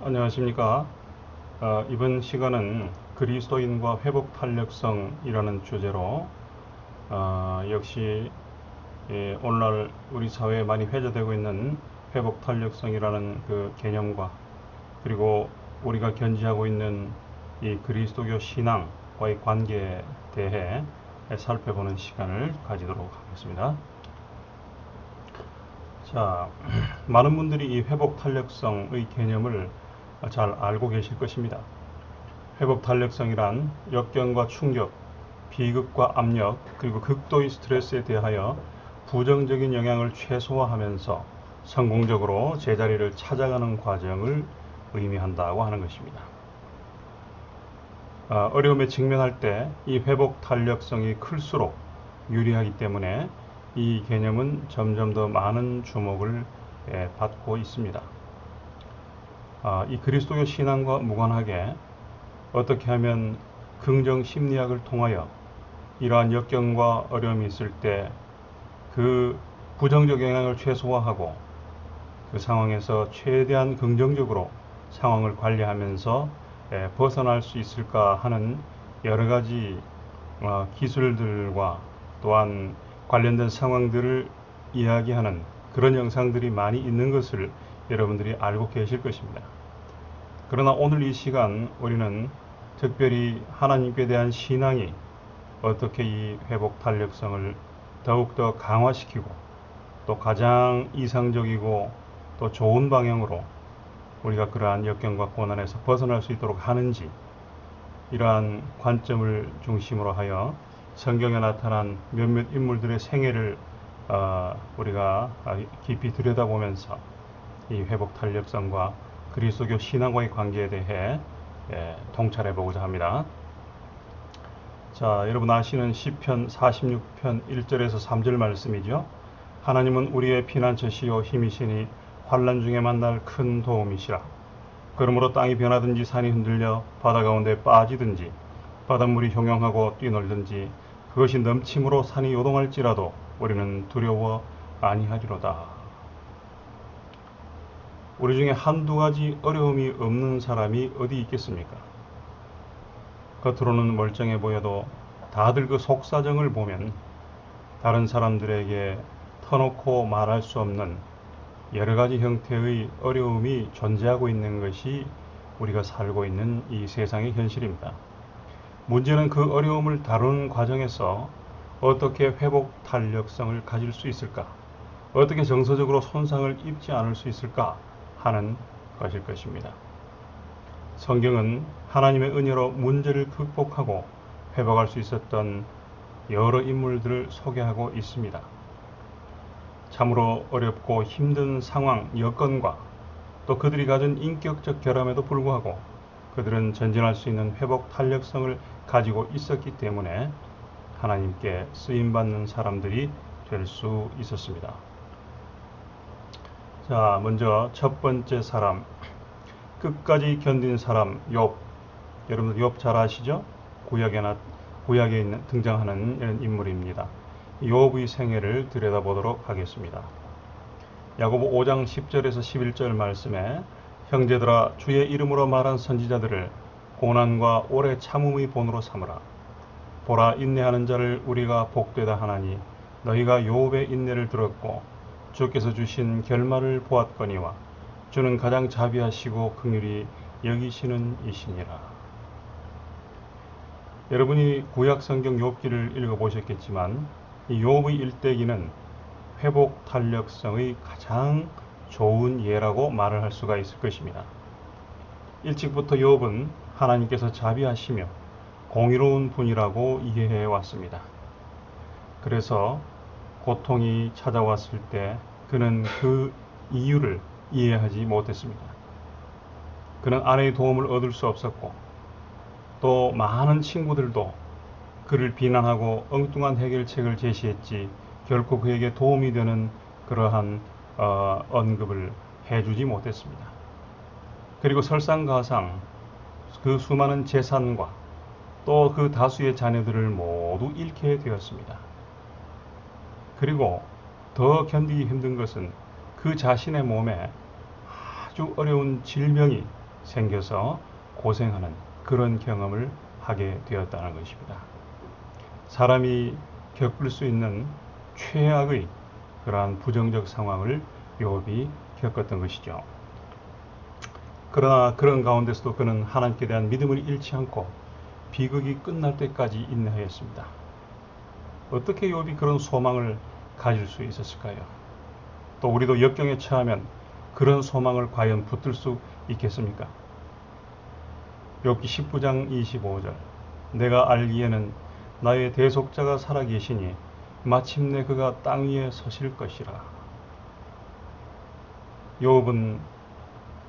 안녕하십니까. 이번 시간은 그리스도인과 회복 탄력성이라는 주제로 역시 오늘날 우리 사회에 많이 회자되고 있는 회복 탄력성이라는 그 개념과 그리고 우리가 견지하고 있는 이 그리스도교 신앙과의 관계에 대해 살펴보는 시간을 가지도록 하겠습니다. 자, 많은 분들이 이 회복 탄력성의 개념을 잘 알고 계실 것입니다. 회복 탄력성이란 역경과 충격, 비극과 압력, 그리고 극도의 스트레스에 대하여 부정적인 영향을 최소화하면서 성공적으로 제자리를 찾아가는 과정을 의미한다고 하는 것입니다. 어려움에 직면할 때 이 회복 탄력성이 클수록 유리하기 때문에 이 개념은 점점 더 많은 주목을 받고 있습니다. 이 그리스도교 신앙과 무관하게 어떻게 하면 긍정 심리학을 통하여 이러한 역경과 어려움이 있을 때 그 부정적 영향을 최소화하고 그 상황에서 최대한 긍정적으로 상황을 관리하면서 벗어날 수 있을까 하는 여러 가지 기술들과 또한 관련된 상황들을 이야기하는 그런 영상들이 많이 있는 것을 여러분들이 알고 계실 것입니다. 그러나 오늘 이 시간 우리는 특별히 하나님께 대한 신앙이 어떻게 이 회복 탄력성을 더욱더 강화시키고 또 가장 이상적이고 또 좋은 방향으로 우리가 그러한 역경과 고난에서 벗어날 수 있도록 하는지, 이러한 관점을 중심으로 하여 성경에 나타난 몇몇 인물들의 생애를 우리가 깊이 들여다보면서 이 회복 탄력성과 그리스도교 신앙과의 관계에 대해 통찰해 보고자 합니다. 자, 여러분 아시는 시편 46편 1절에서 3절 말씀이죠. 하나님은 우리의 피난처시요 힘이시니 환난 중에 만날 큰 도움이시라. 그러므로 땅이 변하든지 산이 흔들려 바다 가운데 빠지든지 바닷물이 형용하고 뛰놀든지 그것이 넘침으로 산이 요동할지라도 우리는 두려워 아니하리로다. 우리 중에 한두 가지 어려움이 없는 사람이 어디 있겠습니까? 겉으로는 멀쩡해 보여도 다들 그 속사정을 보면 다른 사람들에게 터놓고 말할 수 없는 여러 가지 형태의 어려움이 존재하고 있는 것이 우리가 살고 있는 이 세상의 현실입니다. 문제는 그 어려움을 다루는 과정에서 어떻게 회복 탄력성을 가질 수 있을까? 어떻게 정서적으로 손상을 입지 않을 수 있을까? 하는 것일 것입니다. 성경은 하나님의 은혜로 문제를 극복하고 회복할 수 있었던 여러 인물들을 소개하고 있습니다. 참으로 어렵고 힘든 상황, 여건과 또 그들이 가진 인격적 결함에도 불구하고 그들은 전진할 수 있는 회복 탄력성을 가지고 있었기 때문에 하나님께 쓰임받는 사람들이 될 수 있었습니다. 자, 먼저 첫 번째 사람, 끝까지 견딘 사람, 욥. 여러분들 욥 잘 아시죠? 구약에 등장하는 이런 인물입니다. 욥의 생애를 들여다보도록 하겠습니다. 야고보 5장 10절에서 11절 말씀에 형제들아 주의 이름으로 말한 선지자들을 고난과 오래 참음의 본으로 삼으라. 보라 인내하는 자를 우리가 복되다 하나니 너희가 욥의 인내를 들었고 주께서 주신 결말을 보았거니와 주는 가장 자비하시고 긍휼히 여기시는 이시니라. 여러분이 구약 성경 욥기를 읽어보셨겠지만 이 욥의 일대기는 회복 탄력성의 가장 좋은 예라고 말을 할 수가 있을 것입니다. 일찍부터 욥은 하나님께서 자비하시며 공의로운 분이라고 이해해 왔습니다. 그래서 고통이 찾아왔을 때 그는 그 이유를 이해하지 못했습니다. 그는 아내의 도움을 얻을 수 없었고 또 많은 친구들도 그를 비난하고 엉뚱한 해결책을 제시했지 결코 그에게 도움이 되는 그러한 언급을 해주지 못했습니다. 그리고 설상가상 그 수많은 재산과 또 그 다수의 자녀들을 모두 잃게 되었습니다. 그리고 더 견디기 힘든 것은 그 자신의 몸에 아주 어려운 질병이 생겨서 고생하는 그런 경험을 하게 되었다는 것입니다. 사람이 겪을 수 있는 최악의 그러한 부정적 상황을 욥이 겪었던 것이죠. 그러나 그런 가운데서도 그는 하나님께 대한 믿음을 잃지 않고 비극이 끝날 때까지 인내하였습니다. 어떻게 욥이 그런 소망을 가질 수 있었을까요? 또 우리도 역경에 처하면 그런 소망을 과연 붙들 수 있겠습니까? 욥기 19장 25절 내가 알기에는 나의 대속자가 살아계시니 마침내 그가 땅 위에 서실 것이라. 욥은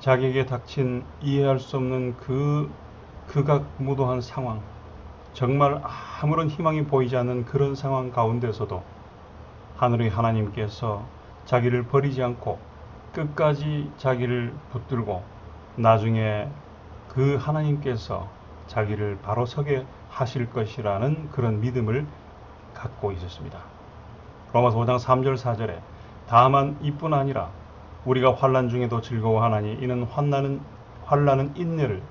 자기에게 닥친 이해할 수 없는 그 극악무도한 상황, 정말 아무런 희망이 보이지 않는 그런 상황 가운데서도 하늘의 하나님께서 자기를 버리지 않고 끝까지 자기를 붙들고 나중에 그 하나님께서 자기를 바로 서게 하실 것이라는 그런 믿음을 갖고 있었습니다. 로마서 5장 3절 4절에 다만 이뿐 아니라 우리가 환난 중에도 즐거워하나니 이는 환난은 인내를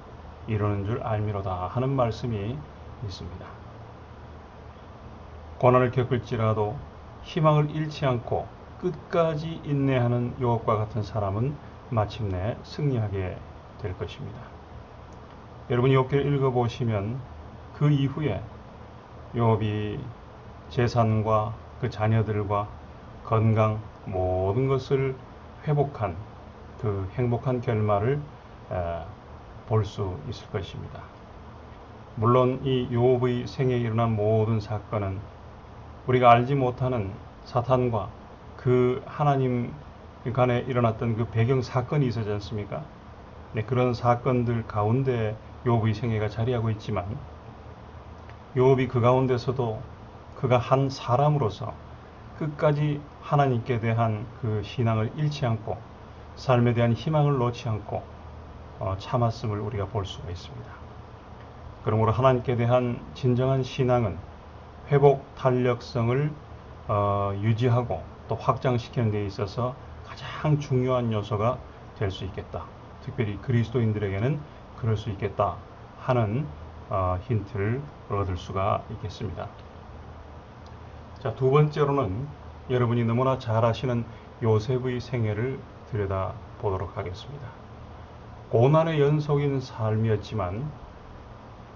이루는 줄 알미로다 하는 말씀이 있습니다. 고난을 겪을지라도 희망을 잃지 않고 끝까지 인내하는 욥과 같은 사람은 마침내 승리하게 될 것입니다. 여러분이 욥기를 읽어보시면 그 이후에 욥이 재산과 그 자녀들과 건강 모든 것을 회복한 그 행복한 결말을 볼 수 있을 것입니다. 물론 이 욥의 생애에 일어난 모든 사건은 우리가 알지 못하는 사탄과 그 하나님 간에 일어났던 그 배경 사건이 있었지 않습니까? 네, 그런 사건들 가운데 욥의 생애가 자리하고 있지만 욥이 그 가운데서도 그가 한 사람으로서 끝까지 하나님께 대한 그 신앙을 잃지 않고 삶에 대한 희망을 놓지 않고 참았음을 우리가 볼 수가 있습니다. 그러므로 하나님께 대한 진정한 신앙은 회복 탄력성을 유지하고 또 확장시키는 데 있어서 가장 중요한 요소가 될 수 있겠다. 특별히 그리스도인들에게는 그럴 수 있겠다 하는 힌트를 얻을 수가 있겠습니다. 자, 두 번째로는 여러분이 너무나 잘 아시는 요셉의 생애를 들여다보도록 하겠습니다. 고난의 연속인 삶이었지만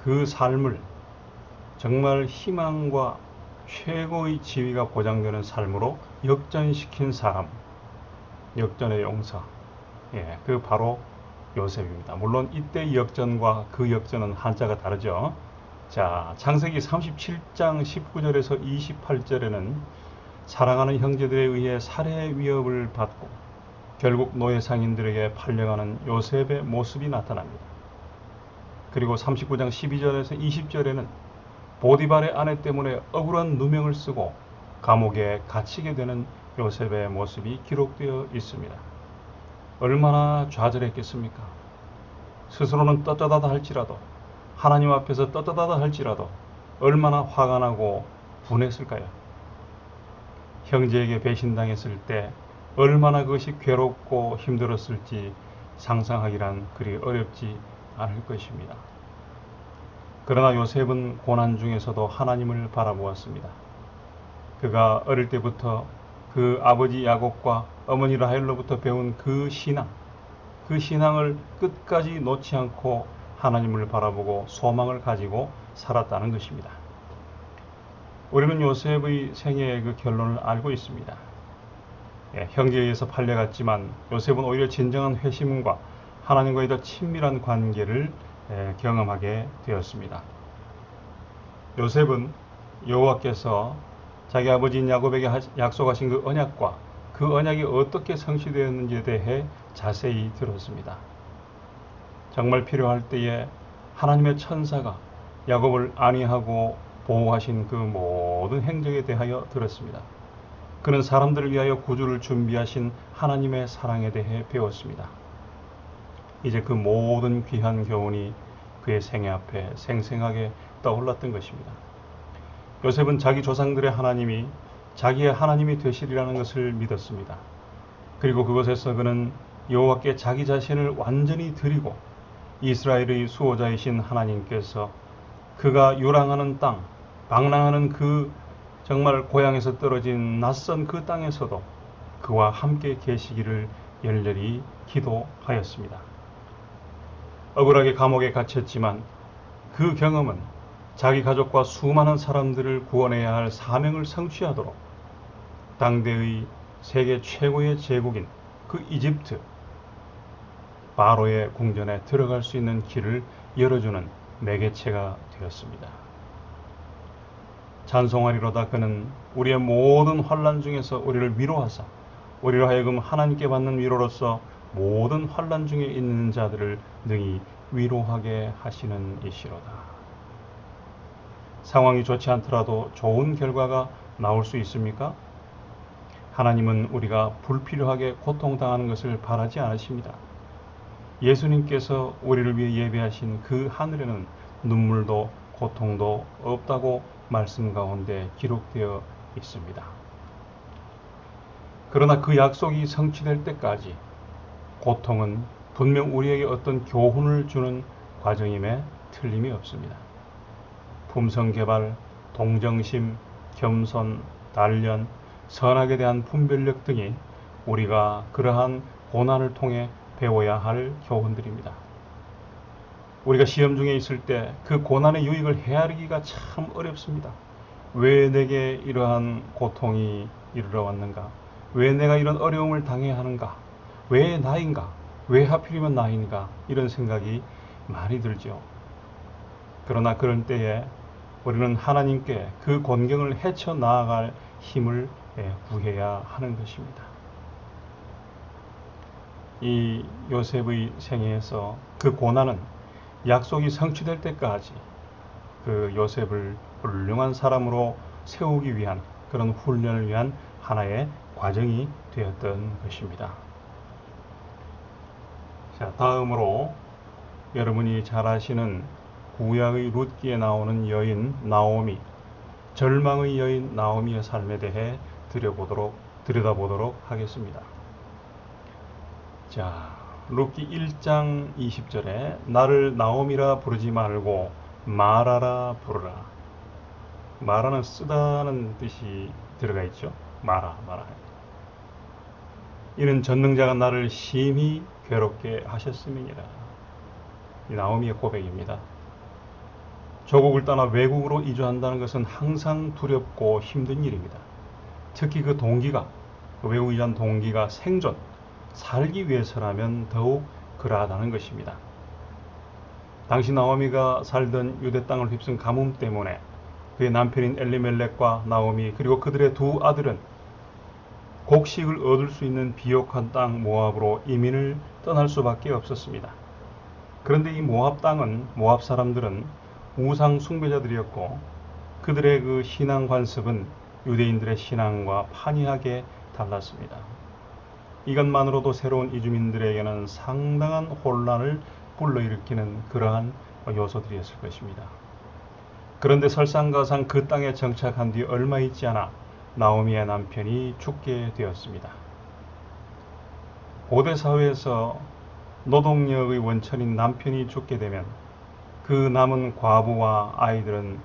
그 삶을 정말 희망과 최고의 지위가 보장되는 삶으로 역전시킨 사람, 역전의 용사, 그 바로 요셉입니다. 물론 이때 역전과 그 역전은 한자가 다르죠. 자, 창세기 37장 19절에서 28절에는 사랑하는 형제들에 의해 살해 위협을 받고 결국 노예 상인들에게 팔려가는 요셉의 모습이 나타납니다. 그리고 39장 12절에서 20절에는 보디발의 아내 때문에 억울한 누명을 쓰고 감옥에 갇히게 되는 요셉의 모습이 기록되어 있습니다. 얼마나 좌절했겠습니까? 스스로는 떳떳하다 할지라도 하나님 앞에서 떳떳하다 할지라도 얼마나 화가 나고 분했을까요? 형제에게 배신당했을 때 얼마나 그것이 괴롭고 힘들었을지 상상하기란 그리 어렵지 않을 것입니다. 그러나 요셉은 고난 중에서도 하나님을 바라보았습니다. 그가 어릴 때부터 그 아버지 야곱과 어머니 라헬로부터 배운 그 신앙을 끝까지 놓지 않고 하나님을 바라보고 소망을 가지고 살았다는 것입니다. 우리는 요셉의 생애의 그 결론을 알고 있습니다. 형제에 의해서 팔려갔지만 요셉은 오히려 진정한 회심과 하나님과의 더 친밀한 관계를 경험하게 되었습니다. 요셉은 여호와께서 자기 아버지인 야곱에게 약속하신 그 언약과 그 언약이 어떻게 성취되었는지에 대해 자세히 들었습니다. 정말 필요할 때에 하나님의 천사가 야곱을 안위하고 보호하신 그 모든 행적에 대하여 들었습니다. 그는 사람들을 위하여 구주를 준비하신 하나님의 사랑에 대해 배웠습니다. 이제 그 모든 귀한 교훈이 그의 생애 앞에 생생하게 떠올랐던 것입니다. 요셉은 자기 조상들의 하나님이 자기의 하나님이 되시리라는 것을 믿었습니다. 그리고 그것에서 그는 여호와께 자기 자신을 완전히 드리고 이스라엘의 수호자이신 하나님께서 그가 유랑하는 땅, 방랑하는 그 정말 고향에서 떨어진 낯선 그 땅에서도 그와 함께 계시기를 열렬히 기도하였습니다. 억울하게 감옥에 갇혔지만 그 경험은 자기 가족과 수많은 사람들을 구원해야 할 사명을 성취하도록 당대의 세계 최고의 제국인 그 이집트 바로의 궁전에 들어갈 수 있는 길을 열어주는 매개체가 되었습니다. 찬송하리로다. 그는 우리의 모든 환난 중에서 우리를 위로하사 우리로 하여금 하나님께 받는 위로로서 모든 환난 중에 있는 자들을 능히 위로하게 하시는 이시로다. 상황이 좋지 않더라도 좋은 결과가 나올 수 있습니까? 하나님은 우리가 불필요하게 고통당하는 것을 바라지 않으십니다. 예수님께서 우리를 위해 예배하신 그 하늘에는 눈물도 고통도 없다고 말씀 가운데 기록되어 있습니다. 그러나 그 약속이 성취될 때까지 고통은 분명 우리에게 어떤 교훈을 주는 과정임에 틀림이 없습니다. 품성개발, 동정심, 겸손, 단련, 선악에 대한 분별력 등이 우리가 그러한 고난을 통해 배워야 할 교훈들입니다. 우리가 시험 중에 있을 때 그 고난의 유익을 헤아리기가 참 어렵습니다. 왜 내게 이러한 고통이 이르러 왔는가? 왜 내가 이런 어려움을 당해야 하는가? 왜 나인가? 왜 하필이면 나인가? 이런 생각이 많이 들죠. 그러나 그런 때에 우리는 하나님께 그 곤경을 헤쳐나아갈 힘을 구해야 하는 것입니다. 이 요셉의 생애에서 그 고난은 약속이 성취될 때까지 그 요셉을 훌륭한 사람으로 세우기 위한 그런 훈련을 위한 하나의 과정이 되었던 것입니다. 자, 다음으로 여러분이 잘 아시는 구약의 룻기에 나오는 여인 나오미, 절망의 여인 나오미의 삶에 대해 들여다보도록 하겠습니다. 자, 룻기 1장 20절에 나를 나오미라 부르지 말고 마라라 부르라. 마라는 쓰다는 뜻이 들어가 있죠. 마라. 이는 전능자가 나를 심히 괴롭게 하셨음이니라. 이 나오미의 고백입니다. 조국을 떠나 외국으로 이주한다는 것은 항상 두렵고 힘든 일입니다. 특히 그 외국 이주한 동기가 생존, 살기 위해서라면 더욱 그러하다는 것입니다. 당시 나오미가 살던 유대 땅을 휩쓴 가뭄 때문에 그의 남편인 엘리멜렉과 나오미 그리고 그들의 두 아들은 곡식을 얻을 수 있는 비옥한 땅 모압으로 이민을 떠날 수밖에 없었습니다. 그런데 이 모압 사람들은 우상 숭배자들이었고 그들의 그 신앙 관습은 유대인들의 신앙과 판이하게 달랐습니다. 이것만으로도 새로운 이주민들에게는 상당한 혼란을 불러일으키는 그러한 요소들이었을 것입니다. 그런데 설상가상 그 땅에 정착한 뒤 얼마 있지 않아 나오미의 남편이 죽게 되었습니다. 고대 사회에서 노동력의 원천인 남편이 죽게 되면 그 남은 과부와 아이들은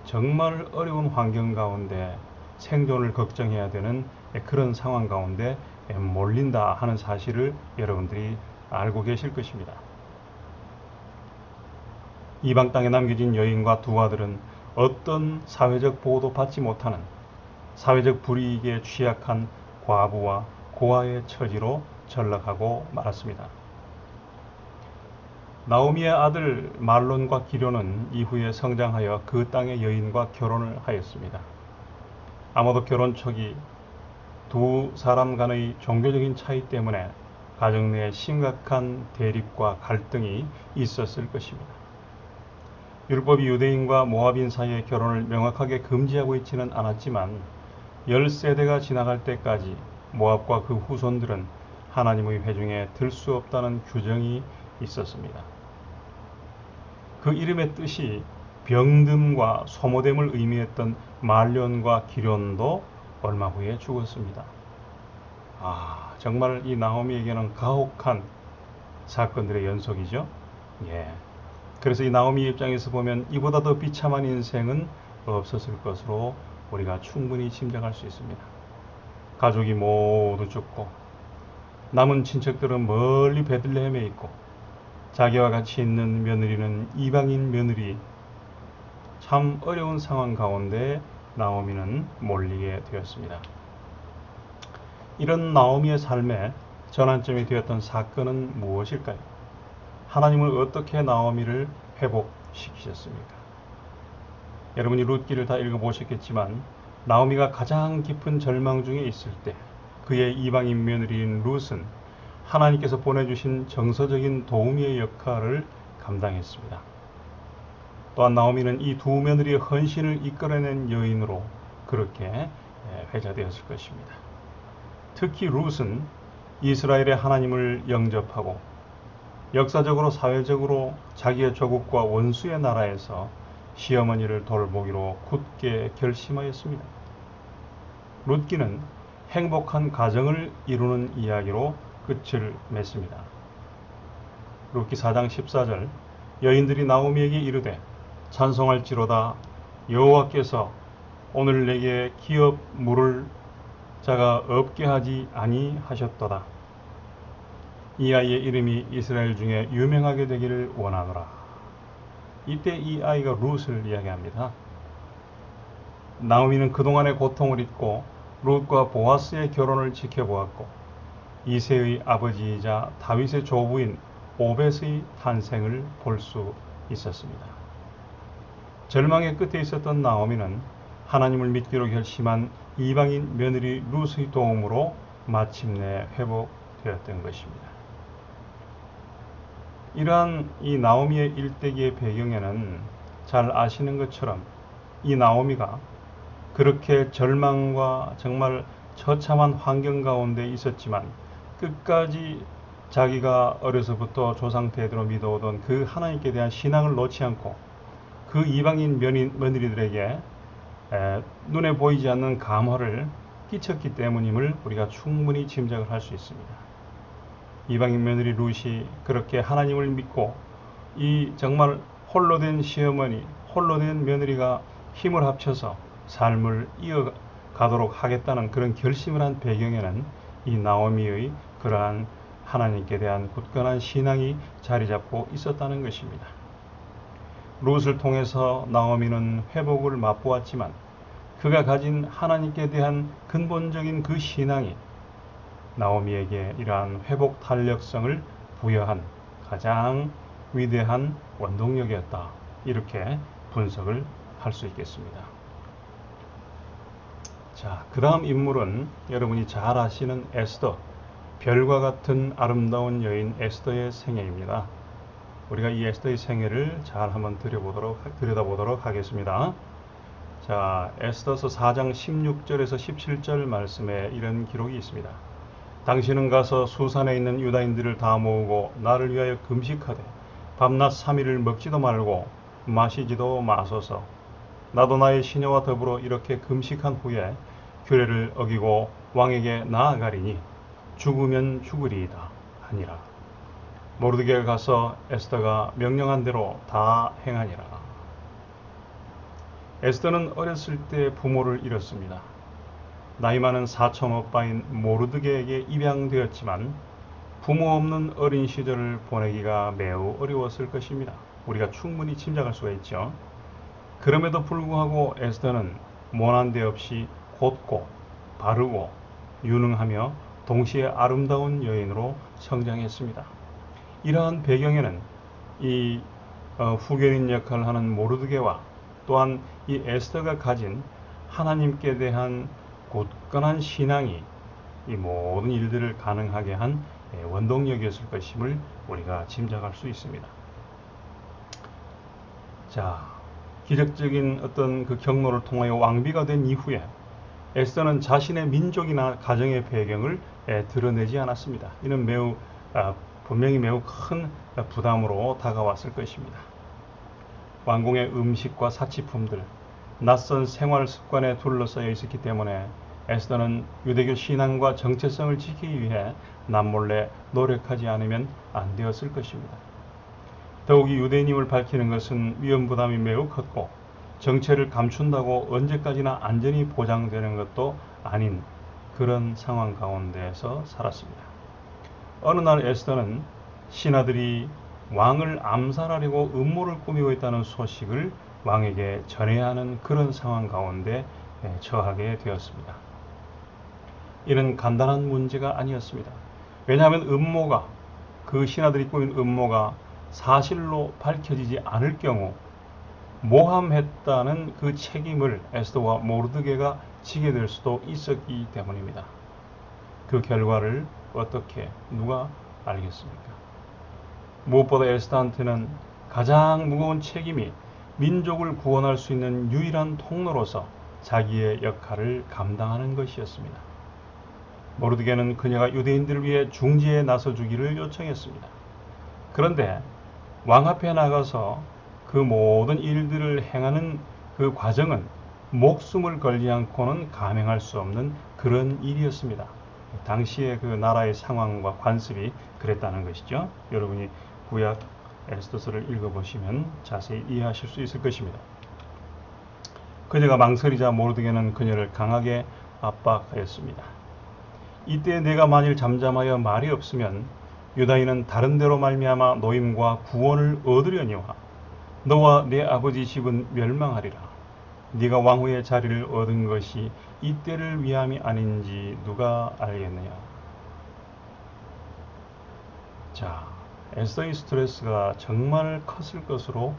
정말 어려운 환경 가운데 생존을 걱정해야 되는 그런 상황 가운데 몰린다 하는 사실을 여러분들이 알고 계실 것입니다. 이방 땅에 남겨진 여인과 두 아들은 어떤 사회적 보호도 받지 못하는 사회적 불이익에 취약한 과부와 고아의 처지로 전락하고 말았습니다. 나오미의 아들 말론과 기료는 이후에 성장하여 그 땅의 여인과 결혼을 하였습니다. 아마도 결혼 초기 두 사람 간의 종교적인 차이 때문에 가정 내에 심각한 대립과 갈등이 있었을 것입니다. 율법이 유대인과 모압인 사이의 결혼을 명확하게 금지하고 있지는 않았지만 10세대가 지나갈 때까지 모압과 그 후손들은 하나님의 회중에 들 수 없다는 규정이 있었습니다. 그 이름의 뜻이 병듦과 소모됨을 의미했던 말론과 기련도 얼마 후에 죽었습니다. 정말 이 나오미에게는 가혹한 사건들의 연속이죠. 예. 그래서 이 나오미 입장에서 보면 이보다 더 비참한 인생은 없었을 것으로 우리가 충분히 짐작할 수 있습니다. 가족이 모두 죽고 남은 친척들은 멀리 베들레헴에 있고 자기와 같이 있는 며느리는 이방인 며느리, 참 어려운 상황 가운데 나오미는 몰리게 되었습니다. 이런 나오미의 삶에 전환점이 되었던 사건은 무엇일까요? 하나님은 어떻게 나오미를 회복시키셨습니까? 여러분이 룻기를 다 읽어보셨겠지만 나오미가 가장 깊은 절망 중에 있을 때 그의 이방인 며느리인 룻은 하나님께서 보내주신 정서적인 도우미의 역할을 감당했습니다. 또한 나오미는 이 두 며느리의 헌신을 이끌어낸 여인으로 그렇게 회자되었을 것입니다. 특히 룻은 이스라엘의 하나님을 영접하고 역사적으로 사회적으로 자기의 조국과 원수의 나라에서 시어머니를 돌보기로 굳게 결심하였습니다. 룻기는 행복한 가정을 이루는 이야기로 끝을 맺습니다. 룻기 4장 14절 여인들이 나오미에게 이르되 찬송할지로다 여호와께서 오늘 내게 기업 물을 자가 없게 하지 아니하셨도다. 이 아이의 이름이 이스라엘 중에 유명하게 되기를 원하노라. 이때 이 아이가 룻을 이야기합니다. 나오미는 그동안의 고통을 잊고 룻과 보아스의 결혼을 지켜보았고 이새의 아버지이자 다윗의 조부인 오벳의 탄생을 볼 수 있었습니다. 절망의 끝에 있었던 나오미는 하나님을 믿기로 결심한 이방인 며느리 룻의 도움으로 마침내 회복되었던 것입니다. 이러한 이 나오미의 일대기의 배경에는 잘 아시는 것처럼 이 나오미가 그렇게 절망과 정말 처참한 환경 가운데 있었지만 끝까지 자기가 어려서부터 조상 대대로 믿어오던 그 하나님께 대한 신앙을 놓지 않고 그 이방인 며느리들에게 눈에 보이지 않는 감화를 끼쳤기 때문임을 우리가 충분히 짐작을 할 수 있습니다. 이방인 며느리 룻이 그렇게 하나님을 믿고 이 정말 홀로 된 시어머니, 홀로 된 며느리가 힘을 합쳐서 삶을 이어가도록 하겠다는 그런 결심을 한 배경에는 이 나오미의 그러한 하나님께 대한 굳건한 신앙이 자리 잡고 있었다는 것입니다. 룻을 통해서 나오미는 회복을 맛보았지만 그가 가진 하나님께 대한 근본적인 그 신앙이 나오미에게 이러한 회복 탄력성을 부여한 가장 위대한 원동력이었다. 이렇게 분석을 할 수 있겠습니다. 자, 그 다음 인물은 여러분이 잘 아시는 에스더, 별과 같은 아름다운 여인 에스더의 생애입니다. 우리가 이 에스더의 생애를 잘 한번 들여다보도록 하겠습니다. 자, 에스더서 4장 16절에서 17절 말씀에 이런 기록이 있습니다. 당신은 가서 수산에 있는 유다인들을 다 모으고 나를 위하여 금식하되 밤낮 3일을 먹지도 말고 마시지도 마소서. 나도 나의 시녀와 더불어 이렇게 금식한 후에 규례를 어기고 왕에게 나아가리니 죽으면 죽으리이다 하니라. 모르드게가 가서 에스더가 명령한 대로 다 행하니라. 에스더는 어렸을 때 부모를 잃었습니다. 나이 많은 사촌 오빠인 모르드게에게 입양되었지만 부모 없는 어린 시절을 보내기가 매우 어려웠을 것입니다. 우리가 충분히 짐작할 수가 있죠. 그럼에도 불구하고 에스더는 모난 데 없이 곧고 바르고 유능하며 동시에 아름다운 여인으로 성장했습니다. 이러한 배경에는 이 후견인 역할을 하는 모르드게와 또한 이 에스더가 가진 하나님께 대한 굳건한 신앙이 이 모든 일들을 가능하게 한 원동력이었을 것임을 우리가 짐작할 수 있습니다. 자, 기적적인 어떤 그 경로를 통하여 왕비가 된 이후에 에스더는 자신의 민족이나 가정의 배경을 드러내지 않았습니다. 이는 분명히 매우 큰 부담으로 다가왔을 것입니다. 왕궁의 음식과 사치품들, 낯선 생활 습관에 둘러싸여 있었기 때문에 에스더는 유대교 신앙과 정체성을 지키기 위해 남몰래 노력하지 않으면 안 되었을 것입니다. 더욱이 유대인임을 밝히는 것은 위험 부담이 매우 컸고 정체를 감춘다고 언제까지나 안전이 보장되는 것도 아닌 그런 상황 가운데에서 살았습니다. 어느 날 에스더는 신하들이 왕을 암살하려고 음모를 꾸미고 있다는 소식을 왕에게 전해야 하는 그런 상황 가운데 처하게 되었습니다. 이는 간단한 문제가 아니었습니다. 왜냐하면 그 신하들이 꾸민 음모가 사실로 밝혀지지 않을 경우 모함했다는 그 책임을 에스더와 모르드게가 지게 될 수도 있었기 때문입니다. 그 결과를 어떻게 누가 알겠습니까? 무엇보다 에스더한테는 가장 무거운 책임이 민족을 구원할 수 있는 유일한 통로로서 자기의 역할을 감당하는 것이었습니다. 모르드게는 그녀가 유대인들을 위해 중지에 나서주기를 요청했습니다. 그런데 왕 앞에 나가서 그 모든 일들을 행하는 그 과정은 목숨을 걸지 않고는 감행할 수 없는 그런 일이었습니다. 당시의 그 나라의 상황과 관습이 그랬다는 것이죠. 여러분이 구약 에스더서를 읽어보시면 자세히 이해하실 수 있을 것입니다. 그녀가 망설이자 모르드게는 그녀를 강하게 압박하였습니다. 이때 내가 만일 잠잠하여 말이 없으면 유다인은 다른 데로 말미암아 노임과 구원을 얻으려니와 너와 내 아버지 집은 멸망하리라. 네가 왕후의 자리를 얻은 것이 이때를 위함이 아닌지 누가 알겠느냐. 자, 에스더의 스트레스가 정말 컸을 것으로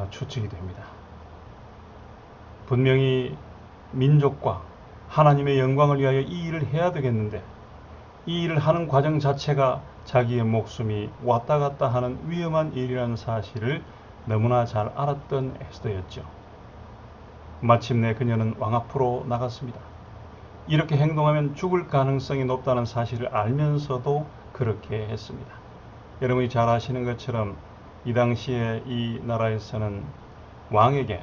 추측이 됩니다. 분명히 민족과 하나님의 영광을 위하여 이 일을 해야 되겠는데 이 일을 하는 과정 자체가 자기의 목숨이 왔다 갔다 하는 위험한 일이라는 사실을 너무나 잘 알았던 에스더였죠. 마침내 그녀는 왕 앞으로 나갔습니다. 이렇게 행동하면 죽을 가능성이 높다는 사실을 알면서도 그렇게 했습니다. 여러분이 잘 아시는 것처럼 이 당시에 이 나라에서는 왕에게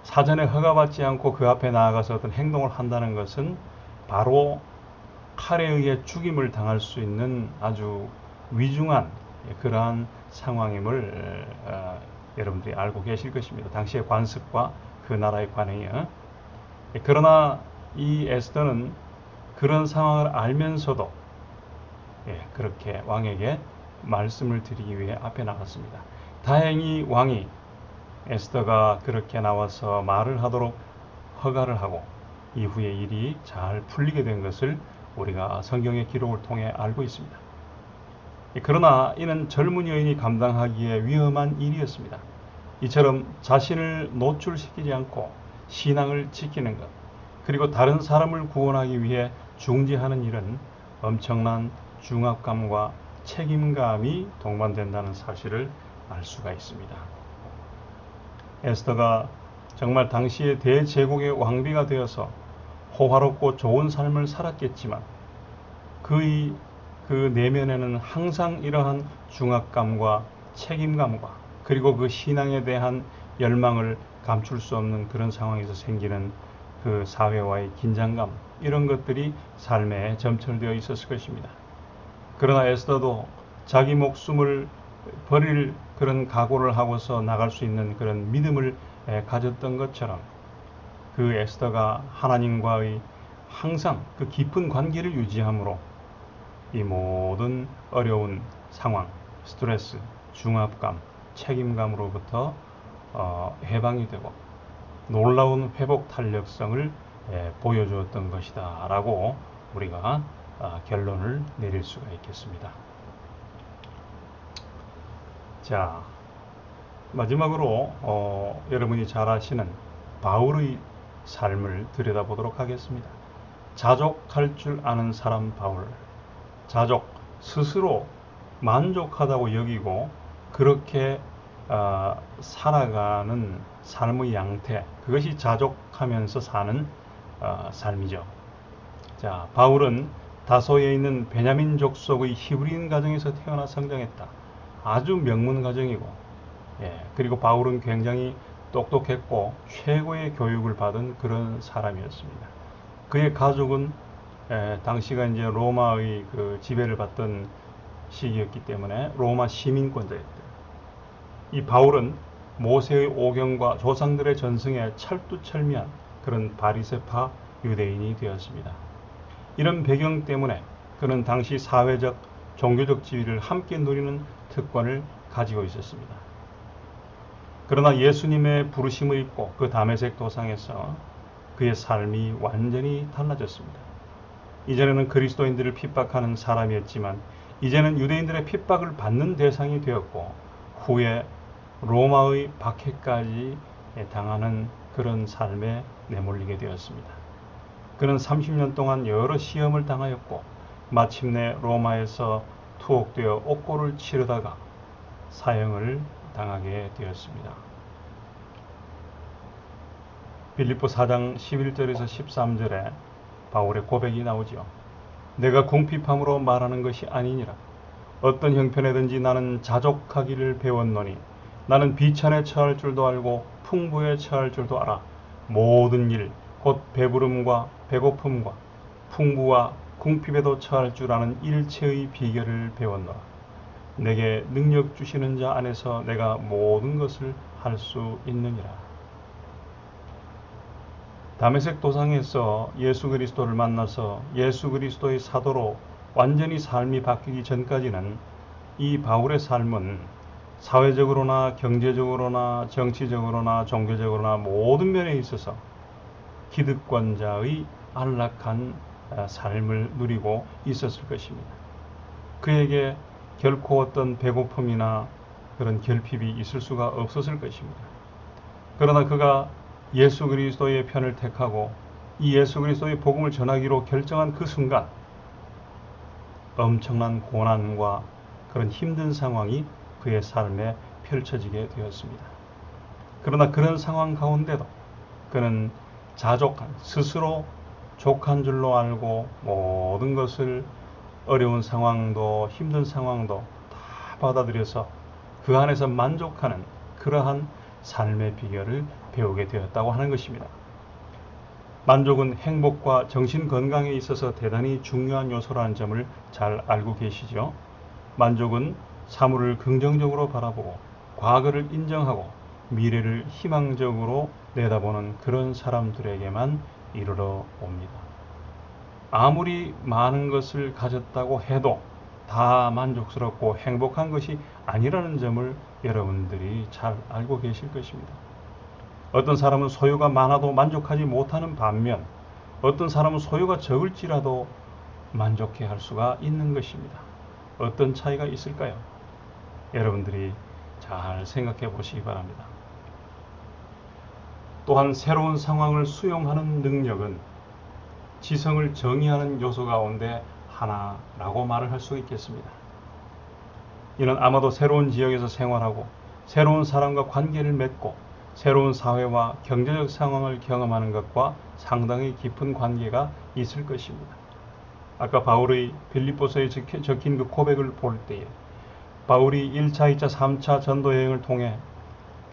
사전에 허가받지 않고 그 앞에 나아가서 어떤 행동을 한다는 것은 바로 칼에 의해 죽임을 당할 수 있는 아주 위중한 그러한 상황임을 여러분들이 알고 계실 것입니다. 당시의 관습과 그 나라의 관행이요. 그러나 이 에스더는 그런 상황을 알면서도 그렇게 왕에게 말씀을 드리기 위해 앞에 나갔습니다. 다행히 왕이 에스더가 그렇게 나와서 말을 하도록 허가를 하고 이후에 일이 잘 풀리게 된 것을 우리가 성경의 기록을 통해 알고 있습니다. 그러나 이는 젊은 여인이 감당하기에 위험한 일이었습니다. 이처럼 자신을 노출시키지 않고 신앙을 지키는 것, 그리고 다른 사람을 구원하기 위해 중지하는 일은 엄청난 중압감과 책임감이 동반된다는 사실을 알 수가 있습니다. 에스더가 정말 당시의 대제국의 왕비가 되어서 호화롭고 좋은 삶을 살았겠지만 그 내면에는 항상 이러한 중압감과 책임감과 그리고 그 신앙에 대한 열망을 감출 수 없는 그런 상황에서 생기는 그 사회와의 긴장감, 이런 것들이 삶에 점철되어 있었을 것입니다. 그러나 에스더도 자기 목숨을 버릴 그런 각오를 하고서 나갈 수 있는 그런 믿음을 가졌던 것처럼 그 에스더가 하나님과의 항상 그 깊은 관계를 유지함으로 이 모든 어려운 상황, 스트레스, 중압감, 책임감으로부터 해방이 되고 놀라운 회복 탄력성을 보여주었던 것이다 라고 우리가 결론을 내릴 수가 있겠습니다. 자, 마지막으로 여러분이 잘 아시는 바울의 삶을 들여다보도록 하겠습니다. 자족할 줄 아는 사람 바울. 자족, 스스로 만족하다고 여기고 그렇게 살아가는 삶의 양태, 그것이 자족하면서 사는 삶이죠. 자, 바울은 다소에 있는 베냐민 족속의 히브리인 가정에서 태어나 성장했다. 아주 명문 가정이고, 그리고 바울은 굉장히 똑똑했고 최고의 교육을 받은 그런 사람이었습니다. 그의 가족은 당시가 이제 로마의 그 지배를 받던 시기였기 때문에 로마 시민권자였대요. 이 바울은 모세의 오경과 조상들의 전승에 철두철미한 그런 바리새파 유대인이 되었습니다. 이런 배경 때문에 그는 당시 사회적, 종교적 지위를 함께 누리는 특권을 가지고 있었습니다. 그러나 예수님의 부르심을 입고 그 다메섹 도상에서 그의 삶이 완전히 달라졌습니다. 이전에는 그리스도인들을 핍박하는 사람이었지만 이제는 유대인들의 핍박을 받는 대상이 되었고 후에 로마의 박해까지 당하는 그런 삶에 내몰리게 되었습니다. 그는 30년 동안 여러 시험을 당하였고 마침내 로마에서 투옥되어 옥고를 치르다가 사형을 당하게 되었습니다. 빌립보 4장 11절에서 13절에 바울의 고백이 나오죠. 내가 궁핍함으로 말하는 것이 아니니라. 어떤 형편에든지 나는 자족하기를 배웠노니 나는 비천에 처할 줄도 알고 풍부에 처할 줄도 알아. 모든 일, 곧 배부름과 배고픔과 풍부와 궁핍에도 처할 줄 아는 일체의 비결을 배웠노라. 내게 능력 주시는 자 안에서 내가 모든 것을 할 수 있느니라. 다메섹 도상에서 예수 그리스도를 만나서 예수 그리스도의 사도로 완전히 삶이 바뀌기 전까지는 이 바울의 삶은 사회적으로나 경제적으로나 정치적으로나 종교적으로나 모든 면에 있어서 기득권자의 안락한 삶을 누리고 있었을 것입니다. 그에게 결코 어떤 배고픔이나 그런 결핍이 있을 수가 없었을 것입니다. 그러나 그가 예수 그리스도의 편을 택하고 이 예수 그리스도의 복음을 전하기로 결정한 그 순간 엄청난 고난과 그런 힘든 상황이 그의 삶에 펼쳐지게 되었습니다. 그러나 그런 상황 가운데도 그는 스스로 족한 줄로 알고 모든 것을 어려운 상황도 힘든 상황도 다 받아들여서 그 안에서 만족하는 그러한 삶의 비결을 배우게 되었다고 하는 것입니다. 만족은 행복과 정신 건강에 있어서 대단히 중요한 요소라는 점을 잘 알고 계시죠? 만족은 사물을 긍정적으로 바라보고 과거를 인정하고 미래를 희망적으로 내다보는 그런 사람들에게만 이르러 옵니다. 아무리 많은 것을 가졌다고 해도 다 만족스럽고 행복한 것이 아니라는 점을 여러분들이 잘 알고 계실 것입니다. 어떤 사람은 소유가 많아도 만족하지 못하는 반면 어떤 사람은 소유가 적을지라도 만족해 할 수가 있는 것입니다. 어떤 차이가 있을까요? 여러분들이 잘 생각해 보시기 바랍니다. 또한 새로운 상황을 수용하는 능력은 지성을 정의하는 요소 가운데 하나라고 말을 할 수 있겠습니다. 이는 아마도 새로운 지역에서 생활하고 새로운 사람과 관계를 맺고 새로운 사회와 경제적 상황을 경험하는 것과 상당히 깊은 관계가 있을 것입니다. 아까 바울의 빌립보서에 적힌 그 고백을 볼 때에 바울이 1차, 2차, 3차 전도 여행을 통해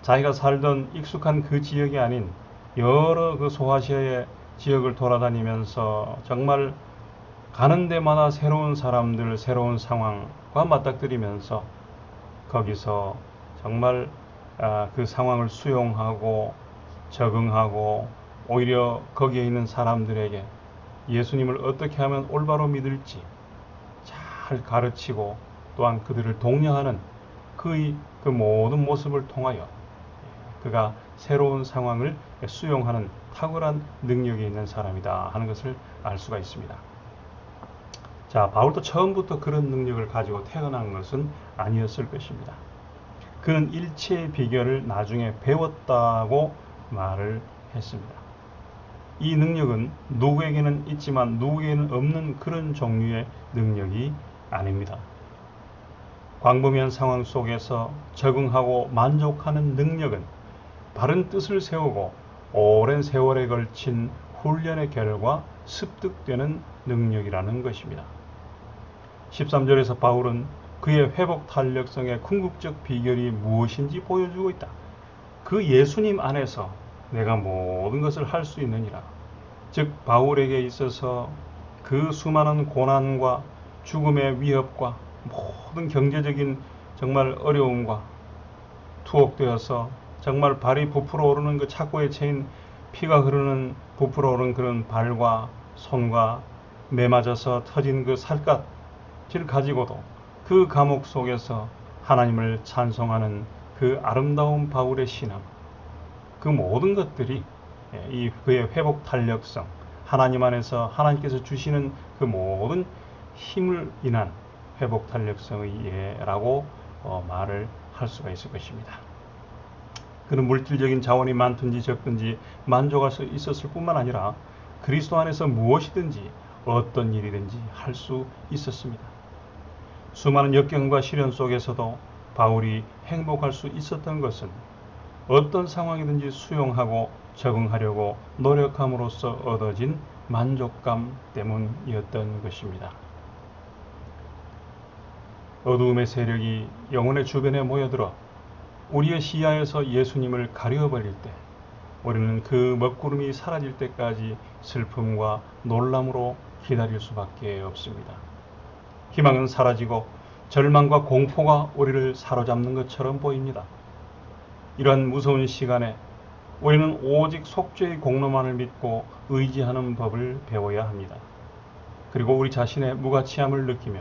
자기가 살던 익숙한 그 지역이 아닌 여러 그 소아시아의 지역을 돌아다니면서 정말 가는 데마다 새로운 사람들, 새로운 상황과 맞닥뜨리면서 거기서 정말 그 상황을 수용하고 적응하고 오히려 거기에 있는 사람들에게 예수님을 어떻게 하면 올바로 믿을지 잘 가르치고 또한 그들을 독려하는 그의 그 모든 모습을 통하여 그가 새로운 상황을 수용하는 탁월한 능력이 있는 사람이다 하는 것을 알 수가 있습니다. 자, 바울도 처음부터 그런 능력을 가지고 태어난 것은 아니었을 것입니다. 그는 일체의 비결을 나중에 배웠다고 말을 했습니다. 이 능력은 누구에게는 있지만 누구에게는 없는 그런 종류의 능력이 아닙니다. 광범위한 상황 속에서 적응하고 만족하는 능력은 바른 뜻을 세우고 오랜 세월에 걸친 훈련의 결과 습득되는 능력이라는 것입니다. 13절에서 바울은 그의 회복 탄력성의 궁극적 비결이 무엇인지 보여주고 있다. 그 예수님 안에서 내가 모든 것을 할 수 있느니라. 즉 바울에게 있어서 그 수많은 고난과 죽음의 위협과 모든 경제적인 정말 어려움과 투옥되어서 정말 발이 부풀어 오르는 그 착고에 채인 피가 흐르는 부풀어 오르는 그런 발과 손과 매맞아서 터진 그 살갗을 가지고도 그 감옥 속에서 하나님을 찬송하는 그 아름다운 바울의 신앙, 그 모든 것들이 이 그의 회복 탄력성, 하나님 안에서 하나님께서 주시는 그 모든 힘을 인한 회복 탄력성의 예라고 말을 할 수가 있을 것입니다. 그는 물질적인 자원이 많든지 적든지 만족할 수 있었을 뿐만 아니라 그리스도 안에서 무엇이든지 어떤 일이든지 할 수 있었습니다. 수많은 역경과 시련 속에서도 바울이 행복할 수 있었던 것은 어떤 상황이든지 수용하고 적응하려고 노력함으로써 얻어진 만족감 때문이었던 것입니다. 어두움의 세력이 영혼의 주변에 모여들어 우리의 시야에서 예수님을 가려버릴 때 우리는 그 먹구름이 사라질 때까지 슬픔과 놀람으로 기다릴 수밖에 없습니다. 희망은 사라지고 절망과 공포가 우리를 사로잡는 것처럼 보입니다. 이러한 무서운 시간에 우리는 오직 속죄의 공로만을 믿고 의지하는 법을 배워야 합니다. 그리고 우리 자신의 무가치함을 느끼며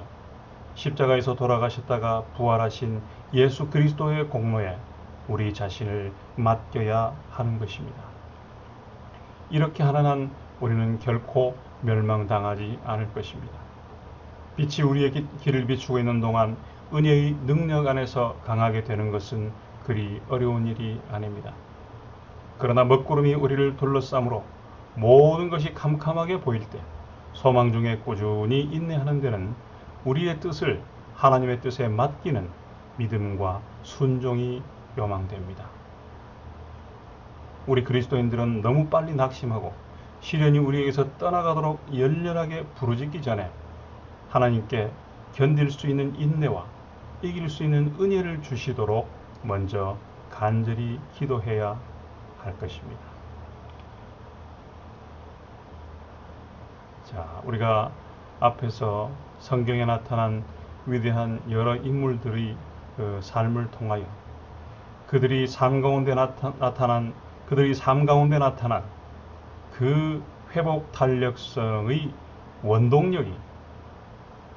십자가에서 돌아가셨다가 부활하신 예수 그리스도의 공로에 우리 자신을 맡겨야 하는 것입니다. 이렇게 하는 한 우리는 결코 멸망당하지 않을 것입니다. 빛이 우리의 길을 비추고 있는 동안 은혜의 능력 안에서 강하게 되는 것은 그리 어려운 일이 아닙니다. 그러나 먹구름이 우리를 둘러싸므로 모든 것이 캄캄하게 보일 때 소망 중에 꾸준히 인내하는 데는 우리의 뜻을 하나님의 뜻에 맡기는 믿음과 순종이 요망됩니다. 우리 그리스도인들은 너무 빨리 낙심하고 시련이 우리에게서 떠나가도록 열렬하게 부르짖기 전에 하나님께 견딜 수 있는 인내와 이길 수 있는 은혜를 주시도록 먼저 간절히 기도해야 할 것입니다. 자, 우리가 앞에서 성경에 나타난 위대한 여러 인물들의 그 삶을 통하여 그들이 삶 가운데 나타난 그 회복 탄력성의 원동력이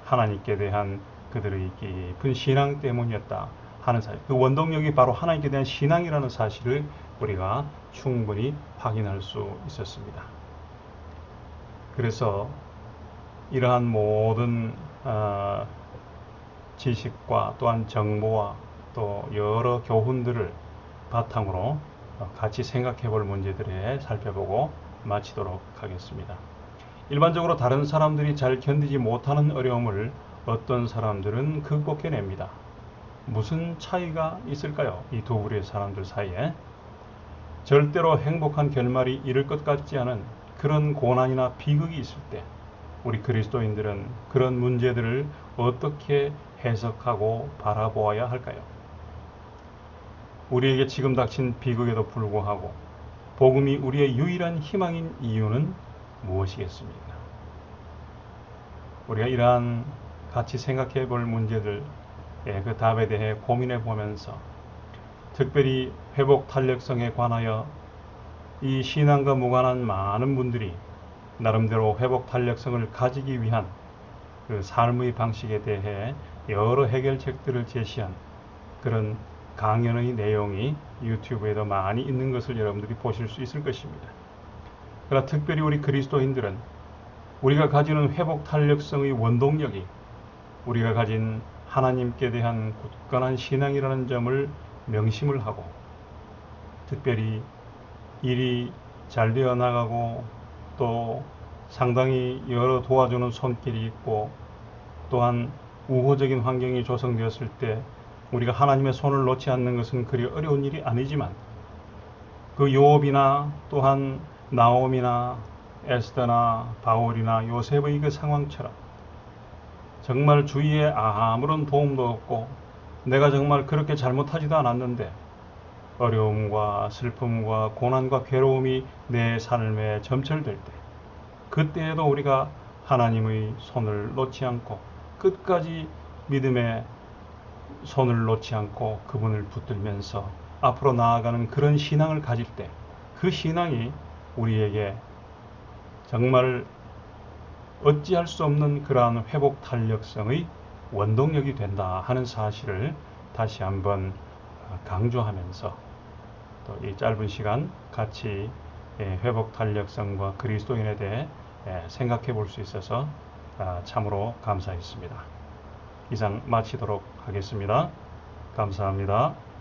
하나님께 대한 그들의 깊은 신앙 때문이었다 하는 사실, 그 원동력이 바로 하나님께 대한 신앙이라는 사실을 우리가 충분히 확인할 수 있었습니다. 그래서 이러한 모든 지식과 또한 정보와 또 여러 교훈들을 바탕으로 같이 생각해 볼 문제들에 살펴보고 마치도록 하겠습니다. 일반적으로 다른 사람들이 잘 견디지 못하는 어려움을 어떤 사람들은 극복해냅니다. 무슨 차이가 있을까요? 이 두 부류의 사람들 사이에 절대로 행복한 결말이 이를 것 같지 않은 그런 고난이나 비극이 있을 때 우리 그리스도인들은 그런 문제들을 어떻게 해석하고 바라보아야 할까요? 우리에게 지금 닥친 비극에도 불구하고 복음이 우리의 유일한 희망인 이유는 무엇이겠습니까? 우리가 이러한 같이 생각해 볼 문제들, 그 답에 대해 고민해 보면서 특별히 회복 탄력성에 관하여 이 신앙과 무관한 많은 분들이 나름대로 회복 탄력성을 가지기 위한 그 삶의 방식에 대해 여러 해결책들을 제시한 그런 강연의 내용이 유튜브에도 많이 있는 것을 여러분들이 보실 수 있을 것입니다. 그러나 특별히 우리 그리스도인들은 우리가 가지는 회복 탄력성의 원동력이 우리가 가진 하나님께 대한 굳건한 신앙이라는 점을 명심을 하고 특별히 일이 잘 되어 나가고 또 상당히 여러 도와주는 손길이 있고 또한 우호적인 환경이 조성되었을 때 우리가 하나님의 손을 놓지 않는 것은 그리 어려운 일이 아니지만 그 요업이나 또한 나옴이나 에스더나 바울이나 요셉의 그 상황처럼 정말 주위에 아무런 도움도 없고 내가 정말 그렇게 잘못하지도 않았는데 어려움과 슬픔과 고난과 괴로움이 내 삶에 점철될 때 그때에도 우리가 하나님의 손을 놓지 않고 끝까지 믿음의 손을 놓지 않고 그분을 붙들면서 앞으로 나아가는 그런 신앙을 가질 때 그 신앙이 우리에게 정말 어찌할 수 없는 그러한 회복 탄력성의 원동력이 된다 하는 사실을 다시 한번 강조하면서 또 이 짧은 시간 같이 회복 탄력성과 그리스도인에 대해 생각해 볼 수 있어서 참으로 감사했습니다. 이상 마치도록 하겠습니다. 감사합니다.